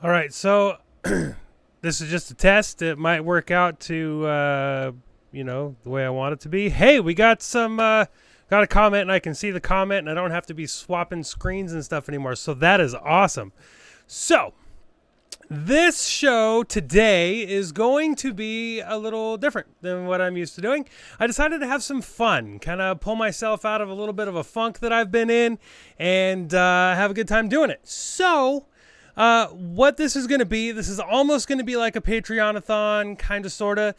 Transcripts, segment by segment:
All right, so this is just a test. It might work out to, the way I want it to be. Hey, we got got a comment, and I can see the comment, and I don't have to be swapping screens and stuff anymore. So that is awesome. So this show today is going to be a little different than what I'm used to doing. I decided to have some fun, kind of pull myself out of a little bit of a funk that I've been in, and have a good time doing it. So what this is going to be, this is almost going to be like a Patreon-a-thon, kind of, sort of,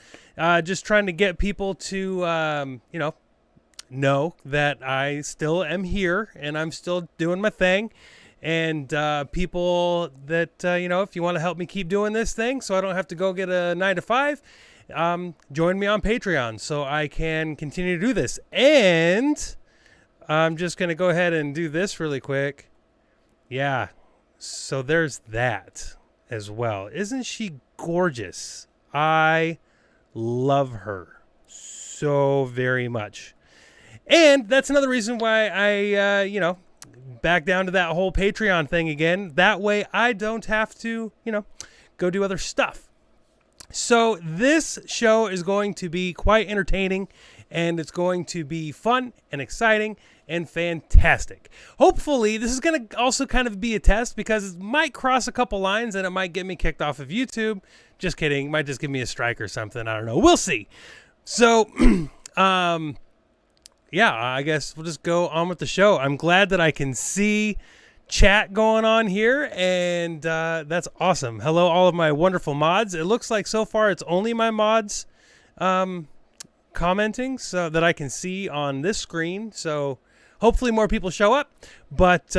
just trying to get people to, know that I still am here and I'm still doing my thing. And people that, if you want to help me keep doing this thing so I don't have to go get a 9-to-5, join me on Patreon so I can continue to do this. And I'm just going to go ahead and do this really quick. Yeah. So there's that as well. Isn't she gorgeous? I love her so very much. And that's another reason why I, back down to that whole Patreon thing again. That way I don't have to, go do other stuff. So this show is going to be quite entertaining, and it's going to be fun and exciting and fantastic. Hopefully, this is going to also kind of be a test because it might cross a couple lines and it might get me kicked off of YouTube. Just kidding. It might just give me a strike or something. I don't know. We'll see. So, yeah, I guess we'll just go on with the show. I'm glad that I can see chat going on here, and that's awesome. Hello, all of my wonderful mods. It looks like so far it's only my mods commenting so that I can see on this screen. So hopefully more people show up, but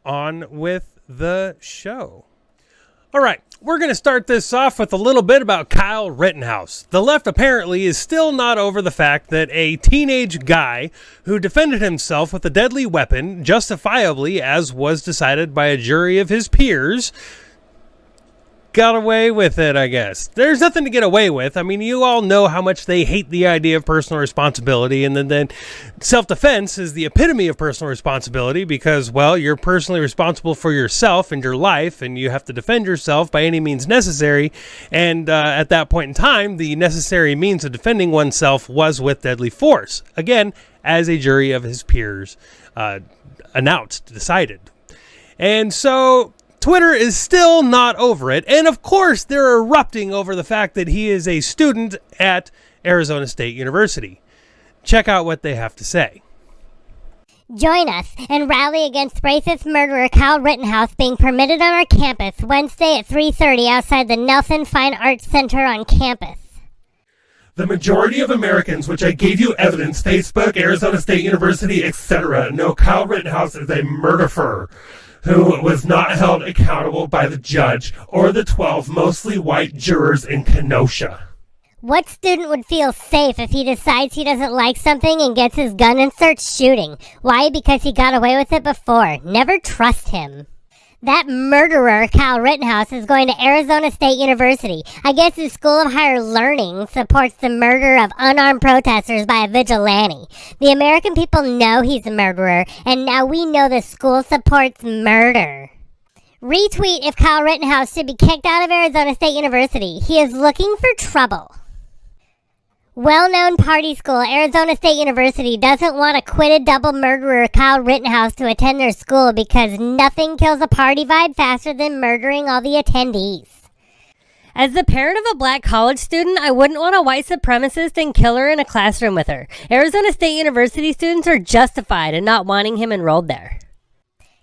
on with the show. All right, we're going to start this off with a little bit about Kyle Rittenhouse. The left apparently is still not over the fact that a teenage guy who defended himself with a deadly weapon, justifiably as was decided by a jury of his peers, got away with it, I guess. There's nothing to get away with. I mean, you all know how much they hate the idea of personal responsibility, and then self-defense is the epitome of personal responsibility because, well, you're personally responsible for yourself and your life, and you have to defend yourself by any means necessary, and at that point in time, the necessary means of defending oneself was with deadly force. Again, as a jury of his peers decided. And so Twitter is still not over it, and of course they're erupting over the fact that he is a student at Arizona State University. Check out what they have to say. Join us and rally against racist murderer Kyle Rittenhouse being permitted on our campus Wednesday at 3:30 outside the Nelson Fine Arts Center on campus. The majority of Americans, which I gave you evidence, Facebook, Arizona State University, etc., know Kyle Rittenhouse is a murderer who was not held accountable by the judge or the 12 mostly white jurors in Kenosha. What student would feel safe if he decides he doesn't like something and gets his gun and starts shooting? Why? Because he got away with it before. Never trust him. That murderer, Kyle Rittenhouse, is going to Arizona State University. I guess the School of Higher Learning supports the murder of unarmed protesters by a vigilante. The American people know he's a murderer, and now we know the school supports murder. Retweet if Kyle Rittenhouse should be kicked out of Arizona State University. He is looking for trouble. Well-known party school, Arizona State University, doesn't want acquitted double murderer Kyle Rittenhouse to attend their school because nothing kills a party vibe faster than murdering all the attendees. As the parent of a black college student, I wouldn't want a white supremacist and killer in a classroom with her. Arizona State University students are justified in not wanting him enrolled there.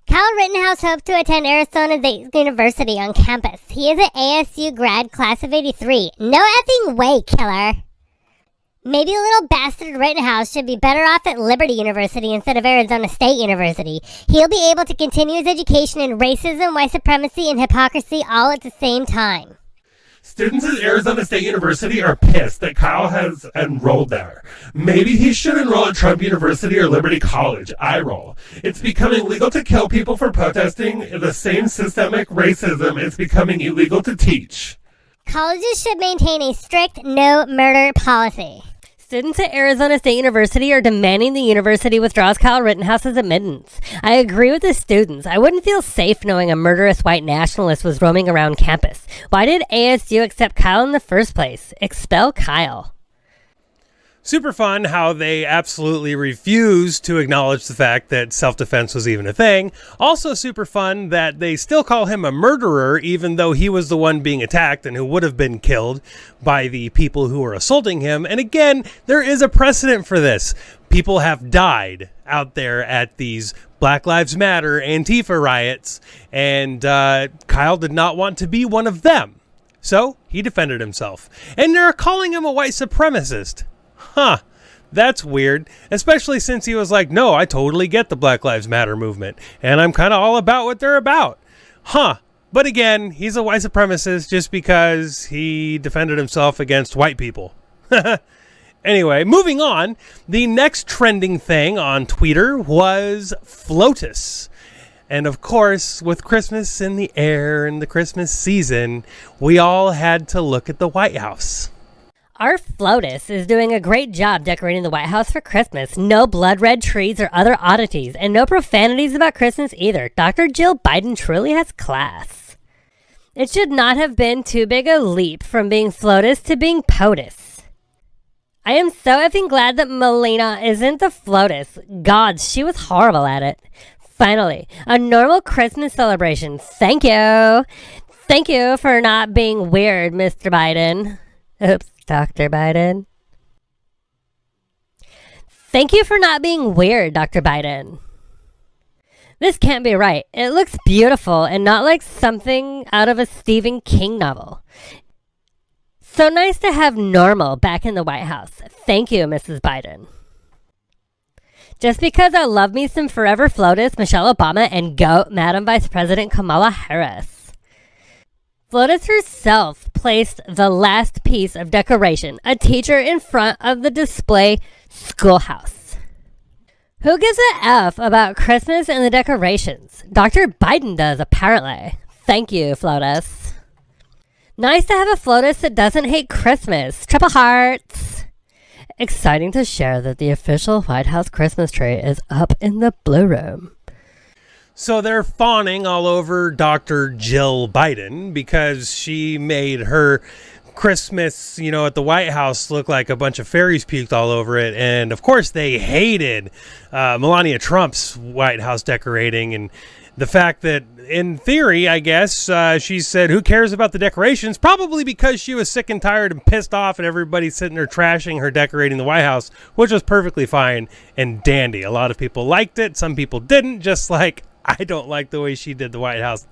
Kyle Rittenhouse hopes to attend Arizona State University on campus. He is an ASU grad, class of 83. No effing way, killer. Maybe little bastard Rittenhouse should be better off at Liberty University instead of Arizona State University. He'll be able to continue his education in racism, white supremacy, and hypocrisy all at the same time. Students at Arizona State University are pissed that Kyle has enrolled there. Maybe he should enroll at Trump University or Liberty College. I roll. It's becoming legal to kill people for protesting the same systemic racism it's becoming illegal to teach. Colleges should maintain a strict no murder policy. Students at Arizona State University are demanding the university withdraws Kyle Rittenhouse's admittance. I agree with the students. I wouldn't feel safe knowing a murderous white nationalist was roaming around campus. Why did ASU accept Kyle in the first place? Expel Kyle. Super fun how they absolutely refuse to acknowledge the fact that self-defense was even a thing. Also super fun that they still call him a murderer, even though he was the one being attacked and who would have been killed by the people who were assaulting him. And again, there is a precedent for this. People have died out there at these Black Lives Matter Antifa riots, and Kyle did not want to be one of them. So he defended himself. And they're calling him a white supremacist. Huh, that's weird, especially since he was like, no, I totally get the Black Lives Matter movement, and I'm kind of all about what they're about. Huh, but again, he's a white supremacist just because he defended himself against white people. Anyway, moving on, the next trending thing on Twitter was FLOTUS. And of course, with Christmas in the air and the Christmas season, we all had to look at the White House. Our FLOTUS is doing a great job decorating the White House for Christmas. No blood red trees or other oddities, and no profanities about Christmas either. Dr. Jill Biden truly has class. It should not have been too big a leap from being FLOTUS to being POTUS. I am so effing glad that Melina isn't the FLOTUS. God, she was horrible at it. Finally, a normal Christmas celebration. Thank you. Thank you for not being weird, Mr. Biden. Oops. Dr. Biden. Thank you for not being weird, Dr. Biden. This can't be right. It looks beautiful and not like something out of a Stephen King novel. So nice to have normal back in the White House. Thank you, Mrs. Biden. Just because I love me some forever FLOTUS, Michelle Obama, and GOAT, Madam Vice President Kamala Harris. FLOTUS herself placed the last piece of decoration, a teacher in front of the display schoolhouse. Who gives a F about Christmas and the decorations? Dr. Biden does, apparently. Thank you, FLOTUS. Nice to have a FLOTUS that doesn't hate Christmas. Triple hearts. Exciting to share that the official White House Christmas tree is up in the Blue Room. So they're fawning all over Dr. Jill Biden because she made her Christmas, at the White House look like a bunch of fairies puked all over it. And of course they hated Melania Trump's White House decorating, and the fact that in theory, I guess, she said, who cares about the decorations? Probably because she was sick and tired and pissed off and everybody sitting there trashing her decorating the White House, which was perfectly fine and dandy. A lot of people liked it. Some people didn't, just like I don't like the way she did the White House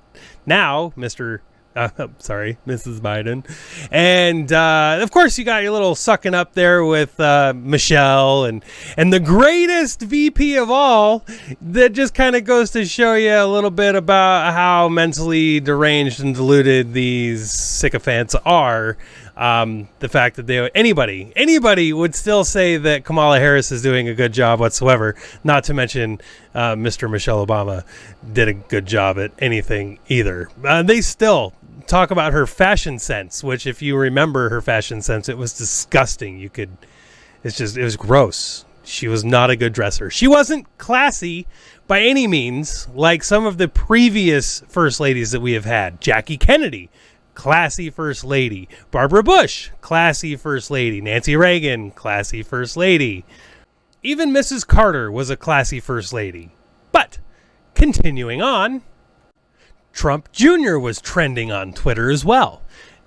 now, Mrs. Biden. And, of course, you got your little sucking up there with Michelle and the greatest VP of all that just kind of goes to show you a little bit about how mentally deranged and deluded these sycophants are. The fact that anybody would still say that Kamala Harris is doing a good job whatsoever, not to mention Mr. Michelle Obama did a good job at anything either. They still talk about her fashion sense, which if you remember her fashion sense, it was disgusting. It was gross. She was not a good dresser. She wasn't classy by any means like some of the previous first ladies that we have had. Jackie Kennedy, classy first lady. Barbara Bush, classy first lady. Nancy Reagan, classy first lady. Even Mrs. Carter was a classy first lady. But, continuing on, Trump Jr. was trending on Twitter as well.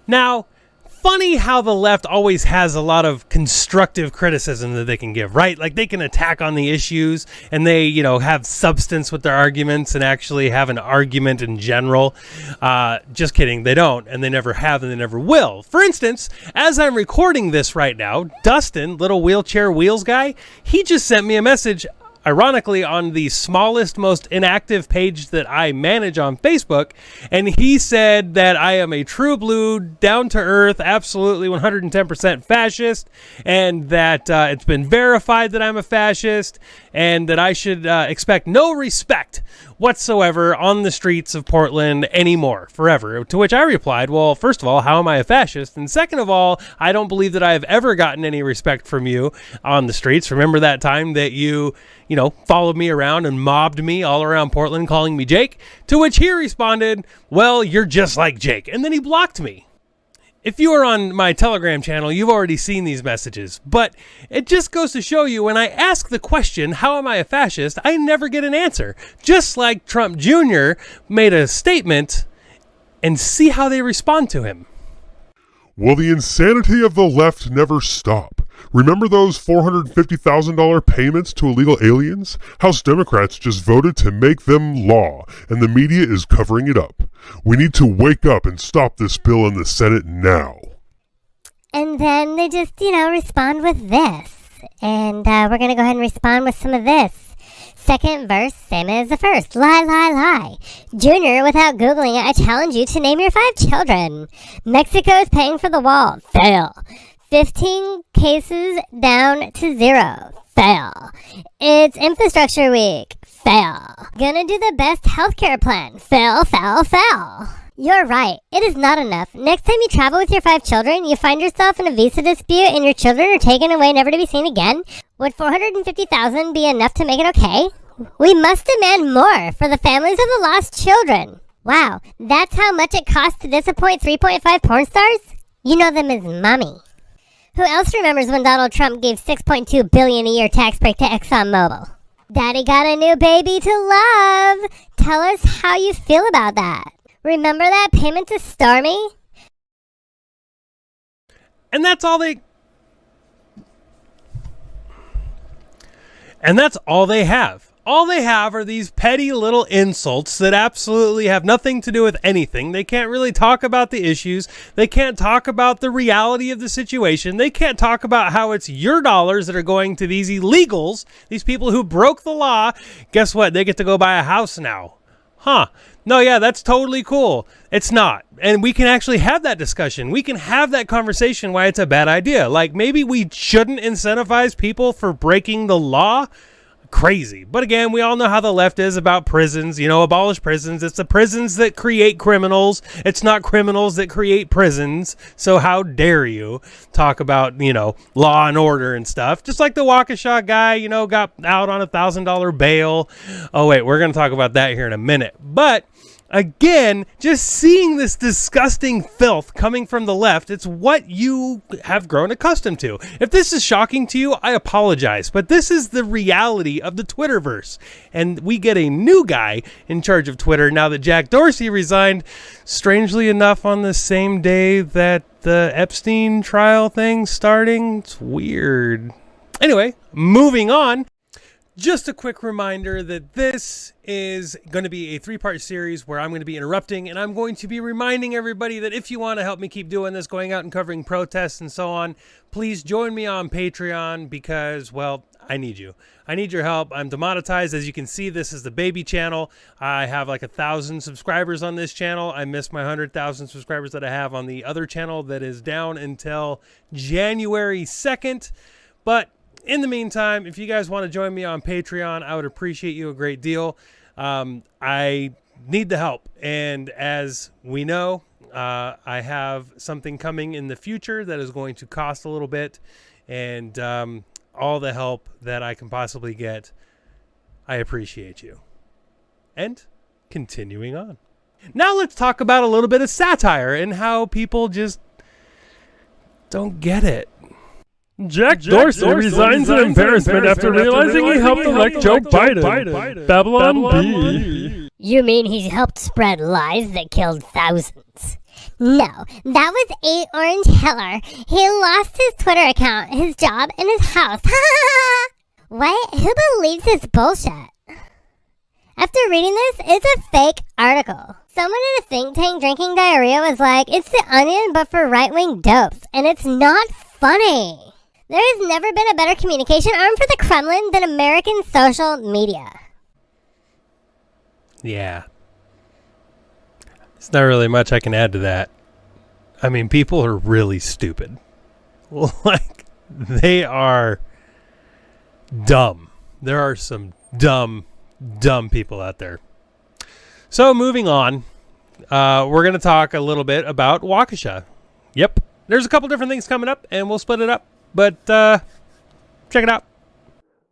Now, funny how the left always has a lot of constructive criticism that they can give, right? Like they can attack on the issues and they, have substance with their arguments and actually have an argument in general. Just kidding. They don't, and they never have, and they never will. For instance, as I'm recording this right now, Dustin, little wheelchair wheels guy, he just sent me a message, ironically, on the smallest, most inactive page that I manage on Facebook. And he said that I am a true blue, down-to-earth, absolutely 110% fascist, and that it's been verified that I'm a fascist, and that I should expect no respect whatsoever on the streets of Portland anymore, forever. To which I replied, well, first of all, how am I a fascist? And second of all, I don't believe that I have ever gotten any respect from you on the streets. Remember that time that you followed me around and mobbed me all around Portland calling me Jake? To which he responded, well, you're just like Jake. And then he blocked me. If you are on my Telegram channel, you've already seen these messages, but it just goes to show you when I ask the question, how am I a fascist, I never get an answer. Just like Trump Jr. made a statement, and see how they respond to him. Will the insanity of the left never stop? Remember those $450,000 payments to illegal aliens? House Democrats just voted to make them law, and the media is covering it up. We need to wake up and stop this bill in the Senate now. And then they just, respond with this. And we're going to go ahead and respond with some of this. Second verse, same as the first. Lie, lie, lie. Junior, without Googling it, I challenge you to name your 5 children. Mexico is paying for the wall. Fail. 15 cases down to 0. Fail. It's infrastructure week. Fail. Gonna do the best healthcare plan. Fail, fail, fail. You're right. It is not enough. Next time you travel with your 5 children, you find yourself in a visa dispute and your children are taken away never to be seen again. Would $450,000 be enough to make it okay? We must demand more for the families of the lost children. Wow, that's how much it costs to disappoint 3.5 porn stars? You know them as mommy. Who else remembers when Donald Trump gave $6.2 billion a year tax break to ExxonMobil? Daddy got a new baby to love. Tell us how you feel about that. Remember that payment to Stormy? And that's all they have. All they have are these petty little insults that absolutely have nothing to do with anything. They can't really talk about the issues. They can't talk about the reality of the situation. They can't talk about how it's your dollars that are going to these illegals, these people who broke the law. Guess what? They get to go buy a house now. Huh. No, yeah, that's totally cool. It's not. And we can actually have that discussion. We can have that conversation why it's a bad idea. Like maybe we shouldn't incentivize people for breaking the law. Crazy. But again, we all know how the left is about prisons. Abolish prisons. It's the prisons that create criminals. It's not criminals that create prisons. So how dare you talk about, law and order and stuff. Just like the Waukesha guy, got out on $1,000 bail. Oh, wait, we're going to talk about that here in a minute. But again, just seeing this disgusting filth coming from the left, it's what you have grown accustomed to. If this is shocking to you, I apologize, but this is the reality of the Twitterverse. And we get a new guy in charge of Twitter now that Jack Dorsey resigned, strangely enough, on the same day that the Epstein trial thing's starting. It's weird. Anyway, moving on. Just a quick reminder that this is going to be a 3-part series where I'm going to be interrupting and I'm going to be reminding everybody that if you want to help me keep doing this, going out and covering protests and so on, please join me on Patreon because, well, I need you. I need your help. I'm demonetized. As you can see, this is the baby channel. I have like 1,000 subscribers on this channel. I missed my 100,000 subscribers that I have on the other channel that is down until January 2nd. But in the meantime, if you guys want to join me on Patreon, I would appreciate you a great deal. I need the help. And as we know, I have something coming in the future that is going to cost a little bit. And all the help that I can possibly get, I appreciate you. And continuing on. Now let's talk about a little bit of satire and how people just don't get it. Jack Dorsey resigns in embarrassment after realizing he helped elect Joe Biden. Babylon B. You mean he helped spread lies that killed thousands? No, that was 8 Orange Hiller. He lost his Twitter account, his job, and his house. What? Who believes this bullshit? After reading this, it's a fake article. Someone in a think tank drinking diarrhea was like, it's The Onion but for right-wing dopes, and it's not funny. There has never been a better communication arm for the Kremlin than American social media. Yeah. There's not really much I can add to that. I mean, people are really stupid. Like, they are dumb. There are some dumb people out there. So moving on, we're going to talk a little bit about Waukesha. Yep. There's a couple different things coming up, and we'll split it up. But check it out.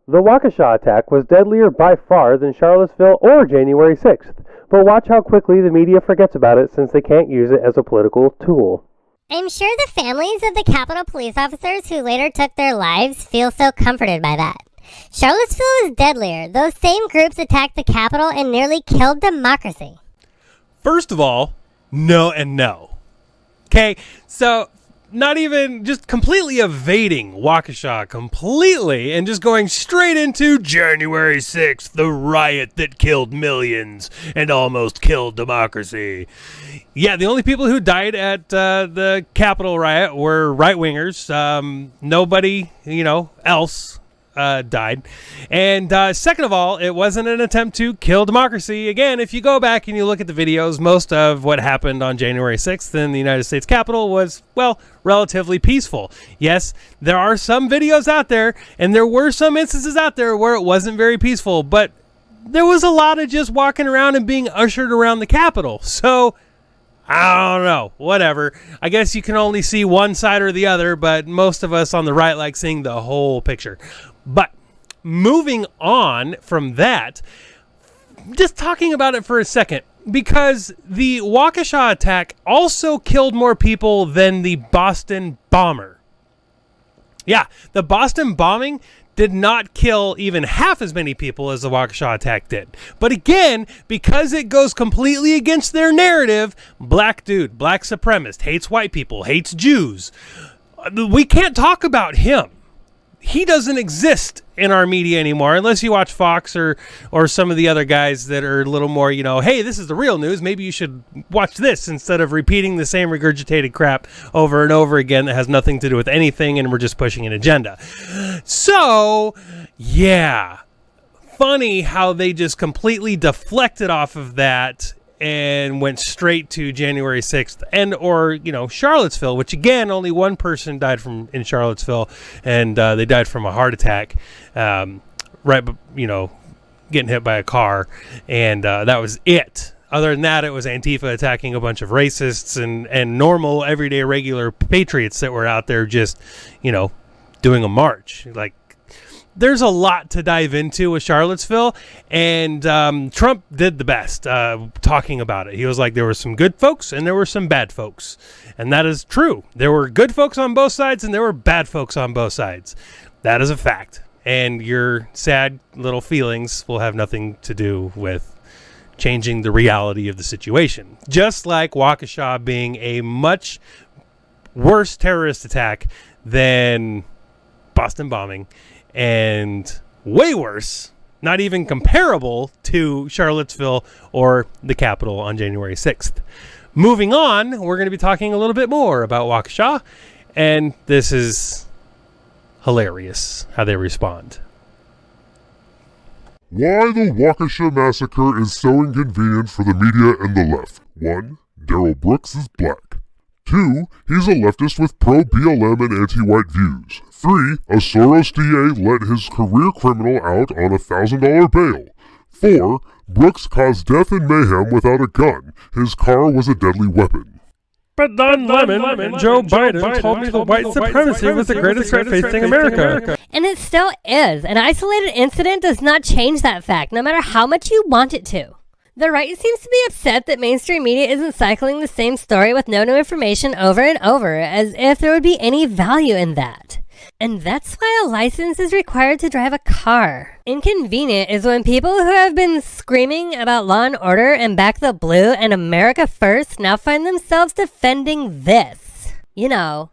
The Waukesha attack was deadlier by far than Charlottesville or January 6th, but watch how quickly the media forgets about it since they can't use it as a political tool. I'm sure the families of the Capitol police officers who later took their lives feel so comforted by that. Charlottesville is deadlier. Those same groups attacked the Capitol and nearly killed democracy. First of all, no and no. Okay, so not even just completely evading Waukesha completely and just going straight into January 6th, the riot that killed millions and almost killed democracy. Yeah, the only people who died at the Capitol riot were right-wingers. Nobody, else died. And second of all, it wasn't an attempt to kill democracy. Again, if you go back and you look at the videos, most of what happened on January 6th in the United States Capitol was, well, relatively peaceful. Yes, there are some videos out there, and there were some instances out there where it wasn't very peaceful, but there was a lot of just walking around and being ushered around the Capitol. So, I don't know, whatever. I guess you can only see one side or the other, but most of us on the right like seeing the whole picture. But moving on from that, just talking about it for a second, because the Waukesha attack also killed more people than the Boston bomber. Yeah, the Boston bombing did not kill even half as many people as the Waukesha attack did. But again, because it goes completely against their narrative, black dude, black supremacist, hates white people, hates Jews, we can't talk about him. He doesn't exist in our media anymore, unless you watch Fox or some of the other guys that are a little more, hey, this is the real news. Maybe you should watch this instead of repeating the same regurgitated crap over and over again that has nothing to do with anything, and we're just pushing an agenda. So, yeah, funny how they just completely deflected off of that and went straight to January 6th or Charlottesville, which again, only one person died in Charlottesville, and they died from a heart attack, getting hit by a car, and that was it. Other than that, it was Antifa attacking a bunch of racists and normal, everyday, regular patriots that were out there just, doing a march. Like, there's a lot to dive into with Charlottesville, and Trump did the best talking about it. He was like, there were some good folks and there were some bad folks. And that is true. There were good folks on both sides and there were bad folks on both sides. That is a fact. And your sad little feelings will have nothing to do with changing the reality of the situation. Just like Waukesha being a much worse terrorist attack than Boston bombing, and way worse, not even comparable to Charlottesville or the Capitol on January 6th. Moving on, we're going to be talking a little bit more about Waukesha, and this is hilarious how they respond. Why the Waukesha massacre is so inconvenient for the media and the left. 1. Darrell Brooks is black. 2. He's a leftist with pro-BLM and anti-white views. 3. A Soros DA let his career criminal out on $1,000 bail. 4. Brooks caused death and mayhem without a gun. His car was a deadly weapon. But Don Lemon and Joe Biden told me the white supremacy was the greatest threat facing America. And it still is. An isolated incident does not change that fact, no matter how much you want it to. The right seems to be upset that mainstream media isn't cycling the same story with no new information over and over, as if there would be any value in that. And that's why a license is required to drive a car. Inconvenient is when people who have been screaming about law and order and back the blue and America first now find themselves defending this. The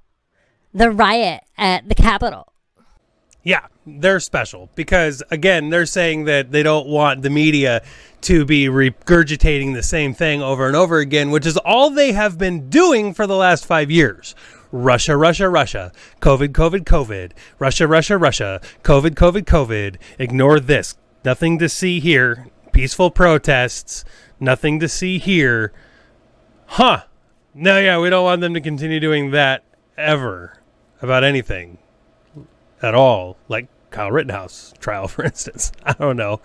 riot at the Capitol. Yeah, they're special because, again, they're saying that they don't want the media to be regurgitating the same thing over and over again, which is all they have been doing for the last 5 years. Russia, Russia, Russia. COVID, COVID, COVID. Russia, Russia, Russia. COVID, COVID, COVID. Ignore this. Nothing to see here. Peaceful protests. Nothing to see here. Huh. No, yeah, we don't want them to continue doing that ever about anything at all. Like Kyle Rittenhouse trial, for instance. I don't know.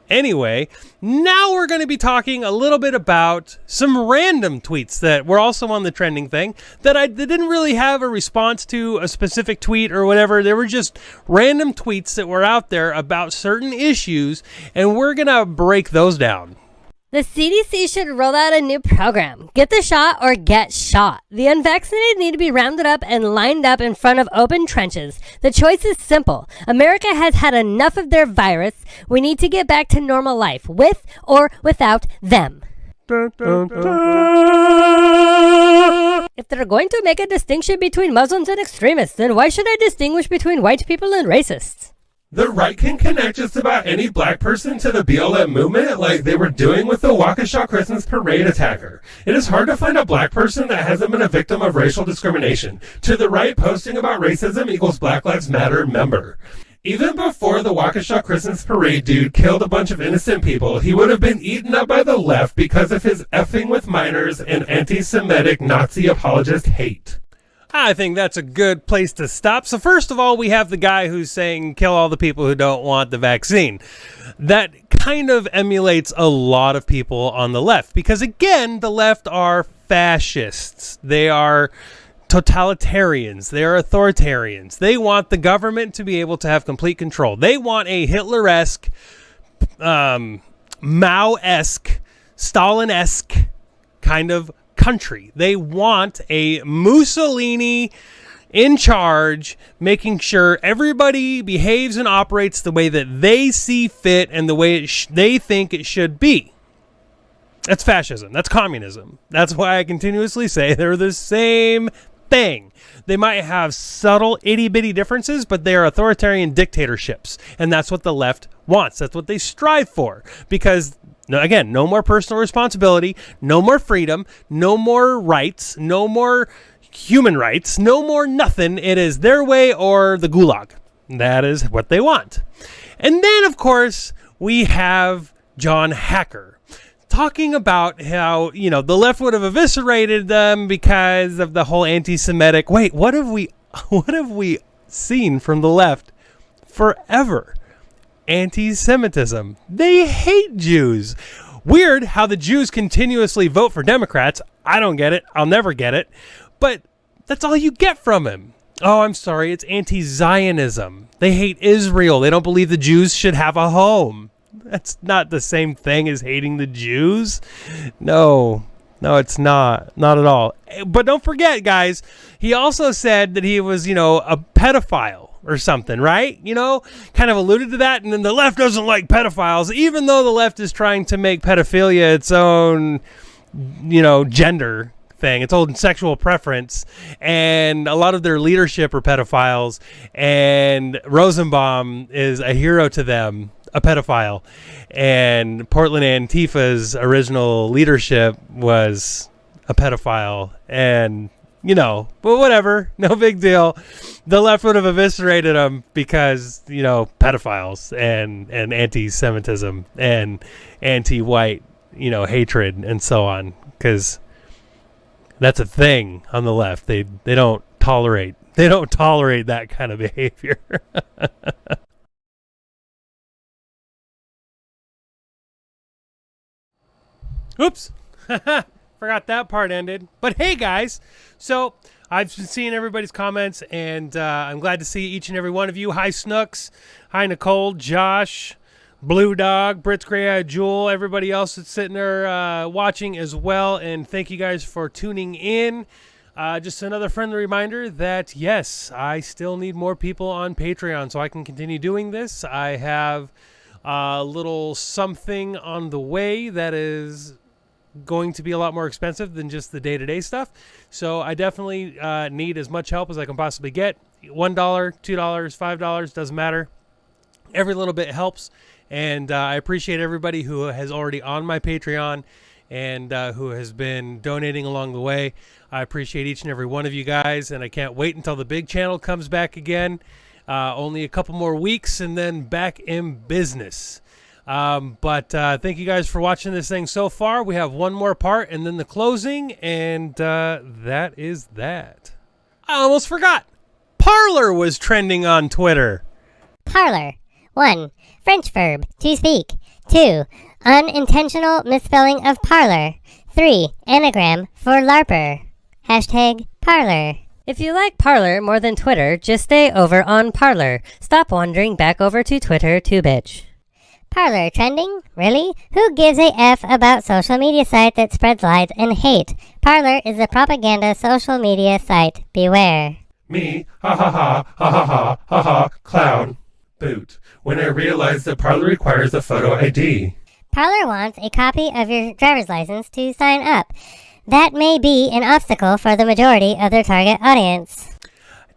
Anyway, now we're going to be talking a little bit about some random tweets that were also on the trending thing that didn't really have a response to a specific tweet or whatever. They were just random tweets that were out there about certain issues, and we're going to break those down. The CDC should roll out a new program. Get the shot or get shot. The unvaccinated need to be rounded up and lined up in front of open trenches. The choice is simple. America has had enough of their virus. We need to get back to normal life, with or without them. If they're going to make a distinction between Muslims and extremists, then why should I distinguish between white people and racists? The right can connect just about any black person to the BLM movement like they were doing with the Waukesha Christmas parade attacker. It is hard to find a black person that hasn't been a victim of racial discrimination. To the right, posting about racism equals Black Lives Matter member. Even before the Waukesha Christmas parade dude killed a bunch of innocent people, he would have been eaten up by the left because of his effing with minors and anti-Semitic Nazi apologist hate. I think that's a good place to stop. So first of all, we have the guy who's saying kill all the people who don't want the vaccine. That kind of emulates a lot of people on the left because, again, the left are fascists. They are totalitarians. They are authoritarians. They want the government to be able to have complete control. They want a Hitler-esque, Mao-esque, Stalin-esque kind of country. They want a Mussolini in charge, making sure everybody behaves and operates the way that they see fit and the way they think it should be. That's fascism. That's communism. That's why I continuously say they're the same thing. They might have subtle itty-bitty differences, but they are authoritarian dictatorships. And that's what the left wants. That's what they strive for. Because again, no more personal responsibility, no more freedom, no more rights, no more human rights, no more nothing. It is their way or the gulag. That is what they want. And then, of course, we have John Hacker talking about how, the left would have eviscerated them because of the whole anti-Semitic. Wait, what have we seen from the left forever? Anti-Semitism. They hate Jews. Weird how the Jews continuously vote for Democrats. I don't get it. I'll never get it. But that's all you get from him. Oh, I'm sorry. It's anti-Zionism. They hate Israel. They don't believe the Jews should have a home. That's not the same thing as hating the Jews. No, it's not. Not at all. But don't forget, guys, he also said that he was, a pedophile or something, right? Kind of alluded to that. And then the left doesn't like pedophiles, even though the left is trying to make pedophilia its own, gender thing, its own sexual preference. And a lot of their leadership are pedophiles. And Rosenbaum is a hero to them, a pedophile. And Portland Antifa's original leadership was a pedophile. And but whatever, no big deal. The left would have eviscerated them because, pedophiles and anti-Semitism and anti-white, hatred and so on. Because that's a thing on the left. They don't tolerate that kind of behavior. Oops. Forgot that part ended. But hey, guys. So I've been seeing everybody's comments, and I'm glad to see each and every one of you. Hi, Snooks. Hi, Nicole, Josh, Blue Dog, Brits Gray-Eyed Jewel, everybody else that's sitting there watching as well. And thank you guys for tuning in. Just another friendly reminder that, yes, I still need more people on Patreon so I can continue doing this. I have a little something on the way that is going to be a lot more expensive than just the day-to-day stuff. So I definitely need as much help as I can possibly get. $1, $2, $5, doesn't matter. Every little bit helps. And I appreciate everybody who has already on my Patreon and who has been donating along the way. I appreciate each and every one of you guys, and I can't wait until the big channel comes back again. Only a couple more weeks and then back in business. But thank you guys for watching this thing so far. We have one more part and then the closing, and that is that. I almost forgot. Parler was trending on Twitter. Parler. 1. French verb, to speak. 2. Unintentional misspelling of parlor. 3. Anagram for LARPer. Hashtag Parler. If you like Parler more than Twitter, just stay over on Parler. Stop wandering back over to Twitter to bitch. Parler trending? Really? Who gives a F about social media site that spreads lies and hate? Parler is a propaganda social media site. Beware. Me, ha ha ha, ha ha ha, ha ha, clown. Boot. When I realized that Parler requires a photo ID. Parler wants a copy of your driver's license to sign up. That may be an obstacle for the majority of their target audience.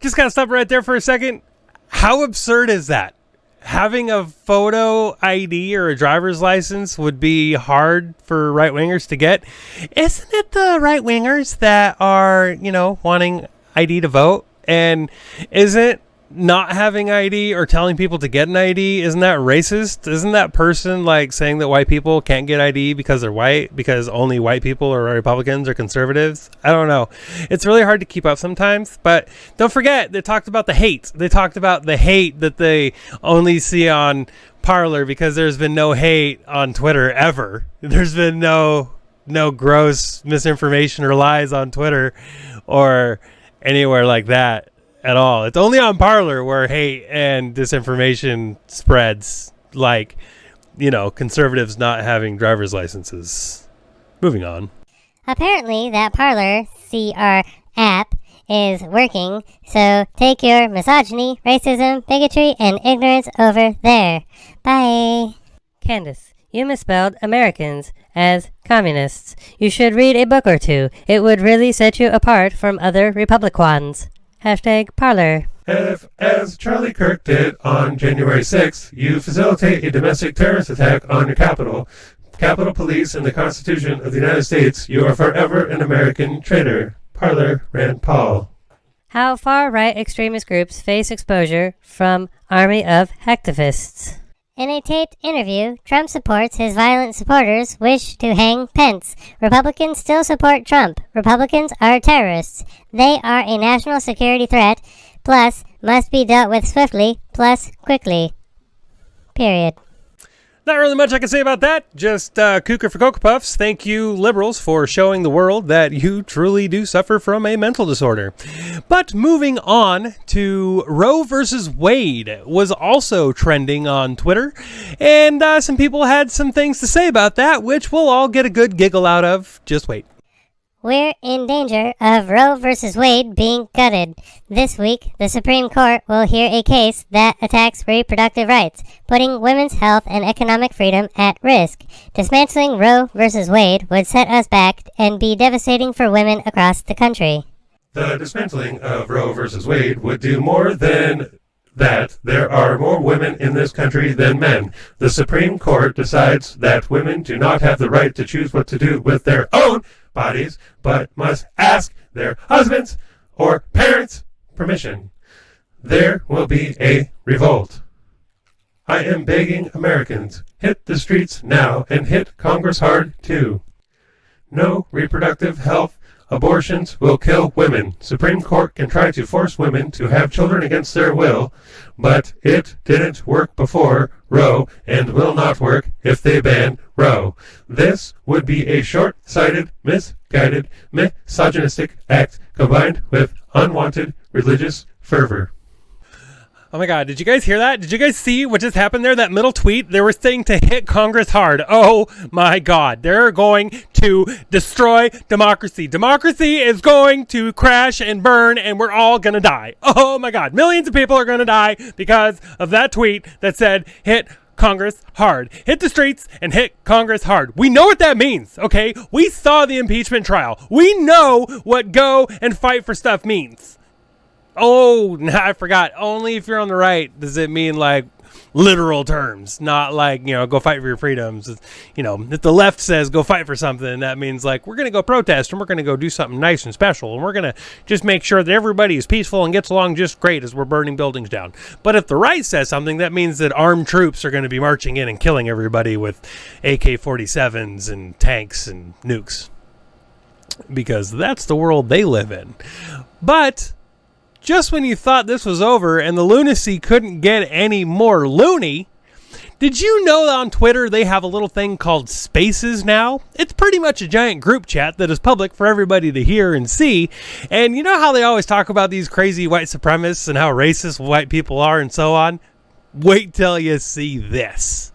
Just gotta stop right there for a second. How absurd is that? Having a photo ID or a driver's license would be hard for right-wingers to get. Isn't it the right-wingers that are, wanting ID to vote? And isn't not having ID or telling people to get an ID, isn't that racist? Isn't that person saying that white people can't get ID because they're white, because only white people are Republicans or conservatives? I don't know. It's really hard to keep up sometimes, but don't forget, they talked about the hate. They talked about the hate that they only see on Parler because there's been no hate on Twitter ever. There's been no gross misinformation or lies on Twitter or anywhere like that at all. It's only on Parler where hate and disinformation spreads, conservatives not having driver's licenses. Moving on. Apparently, that Parler CR app is working, so take your misogyny, racism, bigotry, and ignorance over there. Bye. Candace, you misspelled Americans as communists. You should read a book or two. It would really set you apart from other Republicans. Hashtag Parler. If, as Charlie Kirk did on January 6th, you facilitate a domestic terrorist attack on your capital, Capitol Police, and the Constitution of the United States, you are forever an American traitor. Parler, Rand Paul. How far-right extremist groups face exposure from army of hacktivists. In a taped interview, Trump supports his violent supporters wish to hang Pence. Republicans still support Trump. Republicans are terrorists. They are a national security threat, plus must be dealt with swiftly, plus quickly. Period. Not really much I can say about that. Just Cooker for Cocoa Puffs. Thank you, liberals, for showing the world that you truly do suffer from a mental disorder. But moving on to Roe versus Wade was also trending on Twitter. And some people had some things to say about that, which we'll all get a good giggle out of. Just wait. We're in danger of Roe versus Wade being gutted. This week, the Supreme Court will hear a case that attacks reproductive rights, putting women's health and economic freedom at risk. Dismantling Roe versus Wade would set us back and be devastating for women across the country. The dismantling of Roe versus Wade would do more than that. There are more women in this country than men. The Supreme Court decides that women do not have the right to choose what to do with their own bodies, but must ask their husbands or parents permission. There will be a revolt. I am begging Americans, hit the streets now and hit Congress hard too. No reproductive health abortions will kill women. Supreme Court can try to force women to have children against their will, but it didn't work before Roe and will not work if they ban Roe. This would be a short-sighted, misguided, misogynistic act combined with unwanted religious fervor. Oh my God, did you guys hear that? Did you guys see what just happened there? That middle tweet, they were saying to hit Congress hard. Oh my God, they're going to destroy democracy. Democracy is going to crash and burn and we're all going to die. Oh my God, millions of people are going to die because of that tweet that said hit Congress hard. Hit the streets and hit Congress hard. We know what that means, okay? We saw the impeachment trial. We know what go and fight for stuff means. Oh, I forgot. Only if you're on the right does it mean literal terms, not go fight for your freedoms. If the left says go fight for something, that means we're going to go protest and we're going to go do something nice and special and we're going to just make sure that everybody is peaceful and gets along just great as we're burning buildings down. But if the right says something, that means that armed troops are going to be marching in and killing everybody with AK-47s and tanks and nukes. Because that's the world they live in. But just when you thought this was over and the lunacy couldn't get any more loony, did you know that on Twitter they have a little thing called Spaces now? It's pretty much a giant group chat that is public for everybody to hear and see. And you know how they always talk about these crazy white supremacists and how racist white people are and so on? Wait till you see this.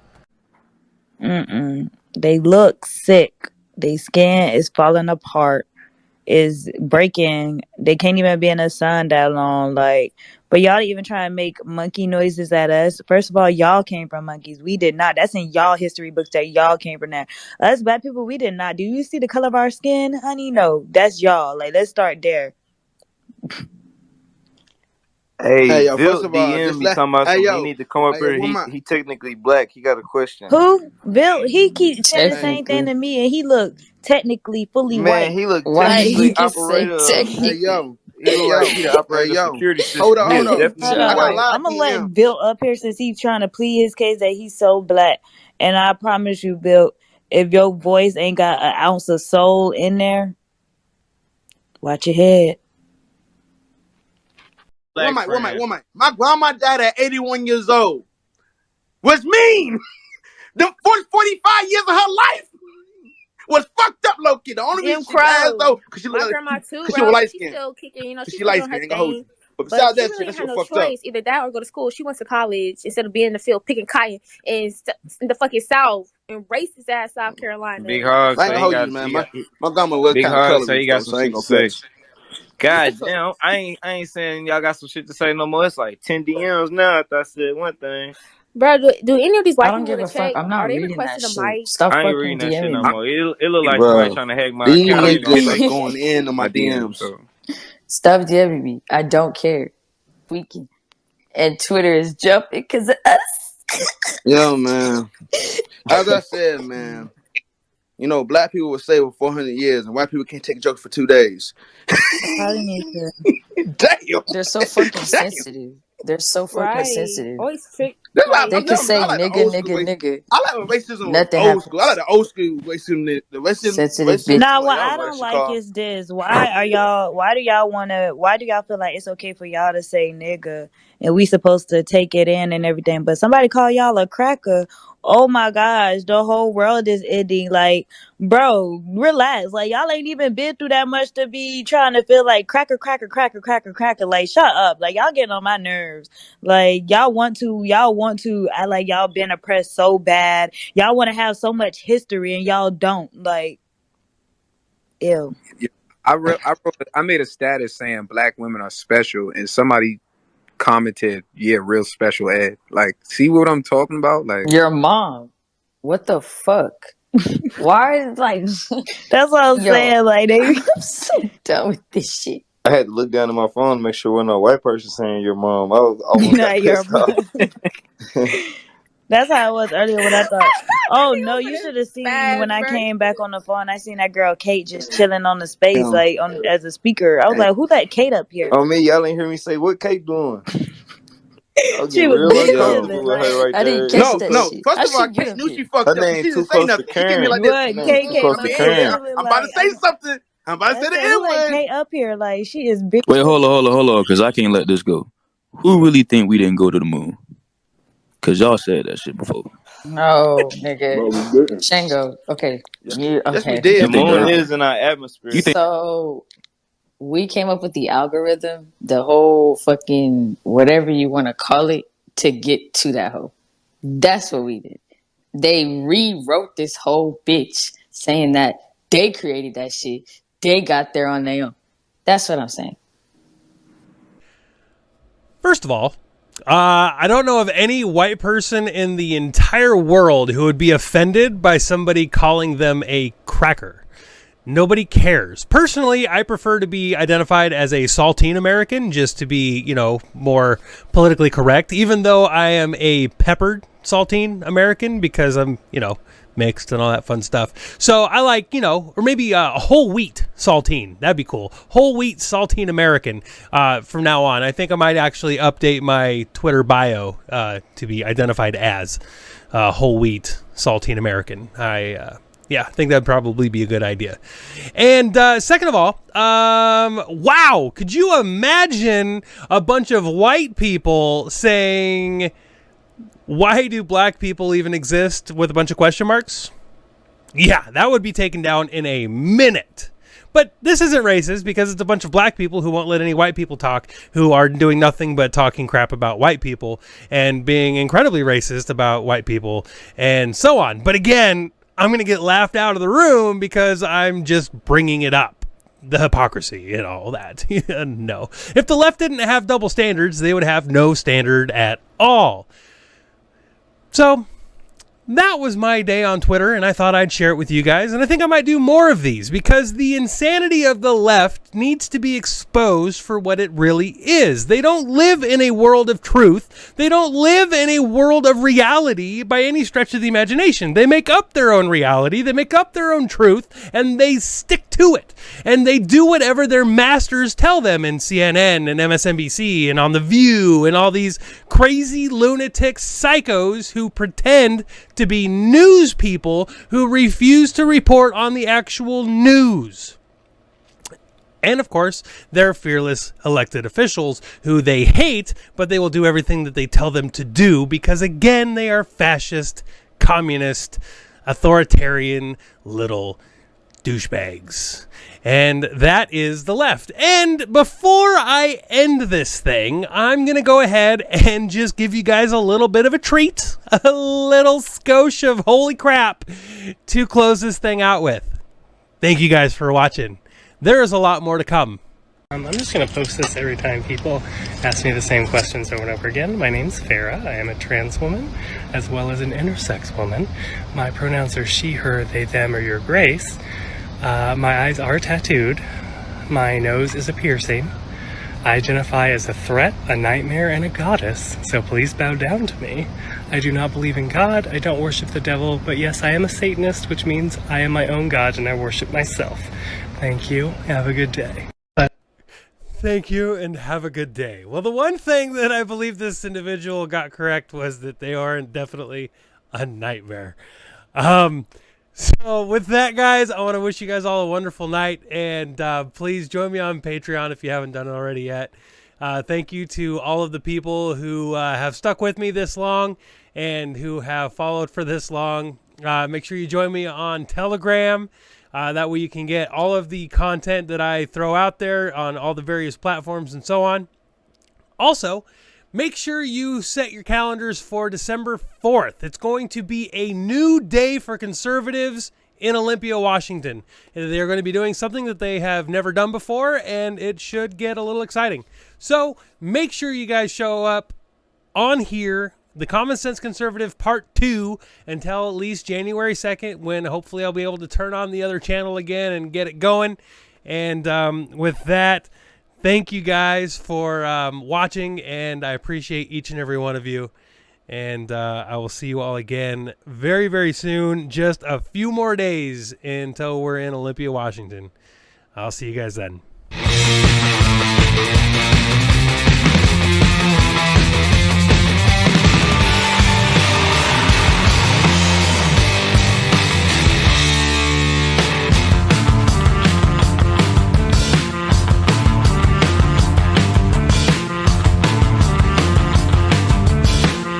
They look sick. Their skin is falling apart, is breaking. They can't even be in the sun that long. Like, but y'all even try and make monkey noises at us. First of all, y'all came from monkeys. We did not. That's in y'all history books that y'all came from that. Us black people, we did not. Do you see the color of our skin, honey? No, that's y'all. Like, let's start there. Hey, yo, Bill first of all, DM just me let talking about hey some. yo, He need to come up hey here. yo, one more. He technically black. He got a question. Who? Bill, he keeps saying the Hey, same thing Technically. to me, and he look technically fully Man, white. he look Why did technically you just say operator. hey technically? yo, He hey look like yo, he the hey operator of yo. security Hold system. up, He hold is up. definitely I got a white. lot I'm of gonna let DMs. Bill up here since he's trying to plead his case that he's so black. And I promise you, Bill, if your voice ain't got an ounce of soul in there, watch your head. One Black mic, one mic, friend. one mic. My grandma died at 81 years old. Was mean. Them 45 years of her life was fucked up, low key. The only reason Jim she passed Crow. though, cause she My looked, grandma too, cause she was bro, but light she's skinned. still kicking. Cause She's she still light doing her skinned. Ain't gonna hold thing. you. But But besides she that really shit, that ain't shit had was no fucked up. choice. Either that or go to school. She went to college instead of being in the field picking cotton in the fucking South, in racist ass South Carolina. Big Hog I ain't say gonna he hold you, got man. he got My grandma was Big kind of Hog say colorist he though, got some so I ain't shit gonna to say. flex. God damn, I ain't saying y'all got some shit to say no more. It's like 10 DMs now. I thought I said one thing. Bro, do any of these I white don't people give with a a fuck. check, I'm are not they reading that requesting a shit. mic? Stop I ain't fucking reading that shit DMing no me. more. It look like somebody Bro, trying to hack my these account. I ain't gonna niggas lie. is going in on my My DM. DMs. So Stop DMing me. I don't care. Tweaking. And Twitter is jumping because of us. Yo, man. As I said, man, you know, black people were saved for 400 years, and white people can't take a joke for 2 days. I probably need to. Damn. They're so fucking Damn. sensitive. They're so fucking Right. sensitive. Always trick. That's why They Like, can I say like the nigga, old school nigga, race. nigga. I like when racism was Nothing old school. I like happens. the old school racism. The Sensitive racism. bitch. Nah, Like what that I was what don't she like called. is this. Why do y'all feel like it's okay for y'all to say nigga and we supposed to take it in and everything, but somebody call y'all a cracker? Oh my gosh, the whole world is ending. Like, bro, relax. Like, y'all ain't even been through that much to be trying to feel like cracker, cracker, cracker, cracker, cracker. Like, shut up. Like, y'all getting on my nerves. Like, y'all want to act like y'all been oppressed so bad. Y'all want to have so much history and y'all don't. Like, ew. Yeah, I made a status saying black women are special, and somebody commented, "Yeah, real special ed." Like, see what I'm talking about? Like, Your mom. What the fuck? Why is like, That's what I'm yo, saying. Like, they. I'm so done with this shit. I had to look down at my phone to make sure wasn't no white person saying your mom. I almost got Not your pissed off. mom. That's how it was earlier when I thought, that oh nigga no, over you there should have seen when fast, I bro. came back on the phone. I seen that girl Kate just chilling on the space, Damn. like on as a speaker. I was Hey, like, who let Kate up here? On me, y'all ain't hear me say what Kate doing. I was She getting was real big uncomfortable chilling, yo. with her like right I didn't there. catch No, that no. shit. First How of all, she get Kate up knew she here? Her fucked up, but name she too didn't say close to nothing. She came in like Karen. this. Her what? name Kate too Oh, came close I'm to up in here here. Karen. chilling, I'm about to like say something. I'm about to I say the said, who N let word. Kate up here? Like she is big Wait, chilling. hold on, because I can't let this go. Who really think we didn't go to the moon? Because y'all said that shit before. No, nigga. Bro, we didn't. Shango. Okay. Yeah. You Yes, we okay. The You did. think moon Earth? is in our You atmosphere. think So we came up with the algorithm, the whole fucking whatever you want to call it, to get to that hole. That's what we did. They rewrote this whole bitch saying that they created that shit. They got there on their own. That's what I'm saying. First of all, I don't know of any white person in the entire world who would be offended by somebody calling them a cracker. Nobody cares. Personally, I prefer to be identified as a saltine American, just to be, more politically correct, even though I am a peppered saltine American because I'm, mixed and all that fun stuff. So I like, or maybe a whole wheat saltine. That'd be cool. Whole wheat saltine American from now on. I think I might actually update my Twitter bio to be identified as whole wheat saltine American. Yeah, I think that'd probably be a good idea. And second of all, wow, could you imagine a bunch of white people saying, why do black people even exist, with a bunch of question marks? Yeah, that would be taken down in a minute. But this isn't racist because it's a bunch of black people who won't let any white people talk, who are doing nothing but talking crap about white people and being incredibly racist about white people and so on. But again, I'm going to get laughed out of the room because I'm just bringing it up. The hypocrisy and all that. No. If the left didn't have double standards, they would have no standard at all. So that was my day on Twitter, and I thought I'd share it with you guys. And I think I might do more of these because the insanity of the left needs to be exposed for what it really is. They don't live in a world of truth. They don't live in a world of reality by any stretch of the imagination. They make up their own reality. They make up their own truth, and they stick to it. And they do whatever their masters tell them in CNN and MSNBC and on The View and all these crazy lunatic psychos who pretend to be news people who refuse to report on the actual news. And of course, they're fearless elected officials who they hate, but they will do everything that they tell them to do because, again, they are fascist, communist, authoritarian little douchebags. And that is the left. And before I end this thing, I'm going to go ahead and just give you guys a little bit of a treat, a little skosh of holy crap to close this thing out with. Thank you guys for watching. There is a lot more to come. I'm just going to post this every time people ask me the same questions over and over again. My name's Farah. I am a trans woman as well as an intersex woman. My pronouns are she, her, they, them, or your grace. My eyes are tattooed. My nose is a piercing. I identify as a threat, a nightmare, and a goddess, so please bow down to me. I do not believe in God, I don't worship the devil, but yes, I am a Satanist, which means I am my own God and I worship myself. Thank you. Have a good day. Thank you, and have a good day. Well, the one thing that I believe this individual got correct was that they are definitely a nightmare. So with that, guys, I want to wish you guys all a wonderful night, and please join me on Patreon if you haven't done it already yet. Thank you to all of the people who have stuck with me this long and who have followed for this long. Make sure you join me on Telegram. That way you can get all of the content that I throw out there on all the various platforms and so on. Also, make sure you set your calendars for December 4th. It's going to be a new day for conservatives in Olympia, Washington. They're going to be doing something that they have never done before, and it should get a little exciting. So make sure you guys show up on here, the Common Sense Conservative Part 2, until at least January 2nd, when hopefully I'll be able to turn on the other channel again and get it going. And with that, thank you guys for watching, and I appreciate each and every one of you. And I will see you all again very, very soon. Just a few more days until we're in Olympia, Washington. I'll see you guys then.